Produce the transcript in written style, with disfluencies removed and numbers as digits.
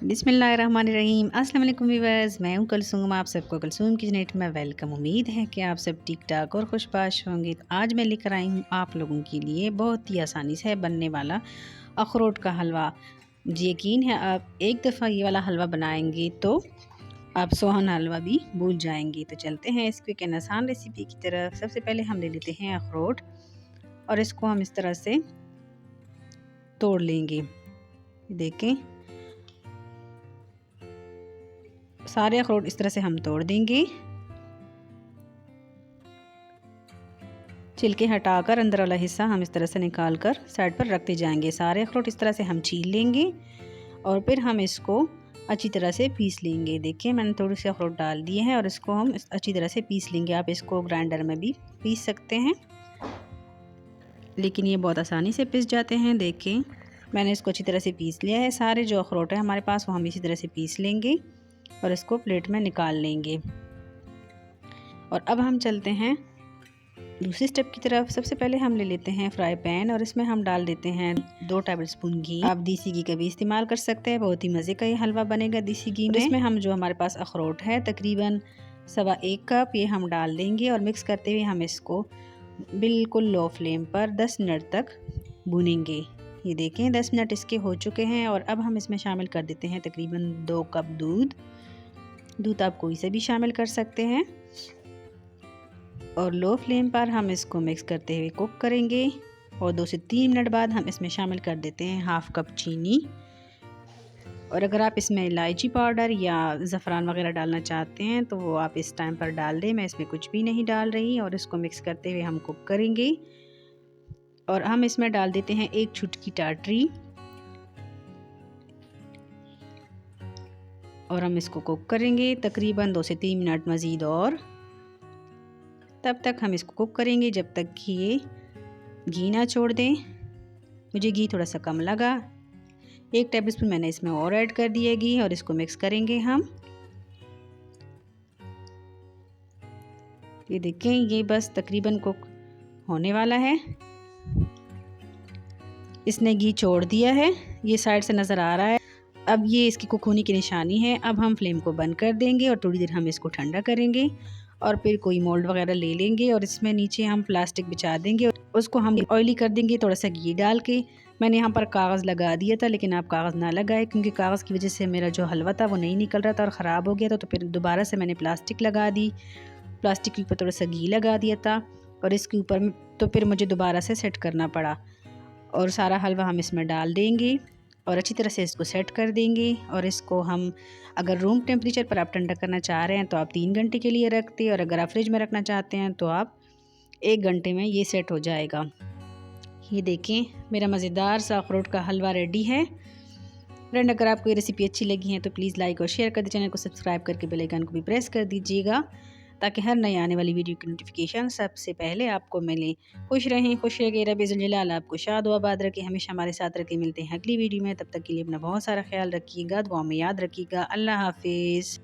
बिस्मिल्लाहिर्रहमानिर्रहीम। अस्सलाम वालेकुम व्यूअर्स, मैं हूं कुलसूम। आप सबको कुलसूम किचनेट में वेलकम। उम्मीद है कि आप सब ठीक ठाक और खुशबाश होंगे। तो आज मैं लेकर आई हूं आप लोगों के लिए बहुत ही आसानी से बनने वाला अखरोट का हलवा। मुझे यकीन है आप एक दफ़ा ये वाला हलवा बनाएंगे तो आप सोहन हलवा भी भूल जाएंगे। तो चलते हैं इस क्विक एंड आसान रेसिपी की तरफ। सबसे पहले हम ले लेते हैं अखरोट और इसको हम इस तरह से तोड़ लेंगे। देखें, सारे अखरोट इस तरह से हम तोड़ देंगे। छिलके हटाकर अंदर वाला हिस्सा हम इस तरह से निकाल कर साइड पर रखते जाएंगे। सारे अखरोट इस तरह से हम छील लेंगे और फिर हम इसको अच्छी तरह से पीस लेंगे। देखिए, मैंने थोड़ी सी अखरोट डाल दिए हैं और इसको हम अच्छी तरह से पीस लेंगे। आप इसको ग्राइंडर में भी पीस सकते हैं, लेकिन ये बहुत आसानी से पिस जाते हैं। देखें, मैंने इसको अच्छी तरह से पीस लिया है। सारे जो अखरोट है हमारे पास वो हम इसी तरह से पीस लेंगे और इसको प्लेट में निकाल लेंगे। और अब हम चलते हैं दूसरी स्टेप की तरफ। सबसे पहले हम ले लेते हैं फ्राई पैन और इसमें हम डाल देते हैं 2 टेबल स्पून घी। आप देसी घी का भी इस्तेमाल कर सकते हैं, बहुत ही मज़े का ये हलवा बनेगा देसी घी में। इसमें हम जो हमारे पास अखरोट है तकरीबन 1.25 कप ये हम डाल देंगे और मिक्स करते हुए हम इसको बिल्कुल लो फ्लेम पर 10 मिनट तक भूनेंगे। ये देखें, 10 मिनट इसके हो चुके हैं और अब हम इसमें शामिल कर देते हैं तकरीबन 2 कप दूध आप कोई से भी शामिल कर सकते हैं और लो फ्लेम पर हम इसको मिक्स करते हुए कुक करेंगे। और 2 से 3 मिनट बाद हम इसमें शामिल कर देते हैं 1/2 कप चीनी। और अगर आप इसमें इलायची पाउडर या ज़फ़रान वगैरह डालना चाहते हैं तो वो आप इस टाइम पर डाल दें। मैं इसमें कुछ भी नहीं डाल रही और इसको मिक्स करते हुए हम कुक करेंगे। और हम इसमें डाल देते हैं 1 चुटकी टाटरी और हम इसको कुक करेंगे तकरीबन 2 से 3 मिनट मज़ीद। और तब तक हम इसको कुक करेंगे जब तक कि ये घी ना छोड़ दें। मुझे घी थोड़ा सा कम लगा, 1 टेबलस्पून मैंने इसमें और ऐड कर दिया घी और इसको मिक्स करेंगे हम। ये देखें, ये बस तकरीबन कुक होने वाला है। इसने घी छोड़ दिया है, ये साइड से नज़र आ रहा है। अब ये इसकी कुक होने की निशानी है। अब हम फ्लेम को बंद कर देंगे और थोड़ी देर हम इसको ठंडा करेंगे और फिर कोई मोल्ड वगैरह ले लेंगे और इसमें नीचे हम प्लास्टिक बिछा देंगे और उसको हम ऑयली कर देंगे थोड़ा सा घी डाल के। मैंने यहाँ पर कागज़ लगा दिया था, लेकिन आप कागज़ ना लगाए क्योंकि कागज़ की वजह से मेरा जो हलवा था वो नहीं निकल रहा था और ख़राब हो गया था। तो फिर दोबारा से मैंने प्लास्टिक लगा दी, प्लास्टिक के ऊपर थोड़ा सा घी लगा दिया था और इसके ऊपर तो फिर मुझे दोबारा से सेट करना पड़ा। और सारा हलवा हम इसमें डाल देंगे और अच्छी तरह से इसको सेट कर देंगे। और इसको हम अगर रूम टेम्परेचर पर आप ठंडा करना चाह रहे हैं तो आप 3 घंटे के लिए रखते, और अगर आप फ्रिज में रखना चाहते हैं तो आप 1 घंटे में ये सेट हो जाएगा। ये देखें, मेरा मज़ेदार सा अखरोट का हलवा रेडी है। फ्रेंड, अगर आपको ये रेसिपी अच्छी लगी है तो प्लीज़ लाइक और शेयर कर दीजिए। चैनल को सब्सक्राइब करके बेल आइकन को भी प्रेस कर दीजिएगा ताकि हर नई आने वाली वीडियो की नोटिफिकेशन सबसे पहले आपको मिले। खुश रहें, खुश रहिए, रब इज़्ज़ुल जलाल आपको शाद व आबाद रखे, हमेशा हमारे साथ रखे। मिलते हैं अगली वीडियो में, तब तक के लिए अपना बहुत सारा ख्याल रखिएगा, दुआ में याद रखिएगा। अल्लाह हाफिज़।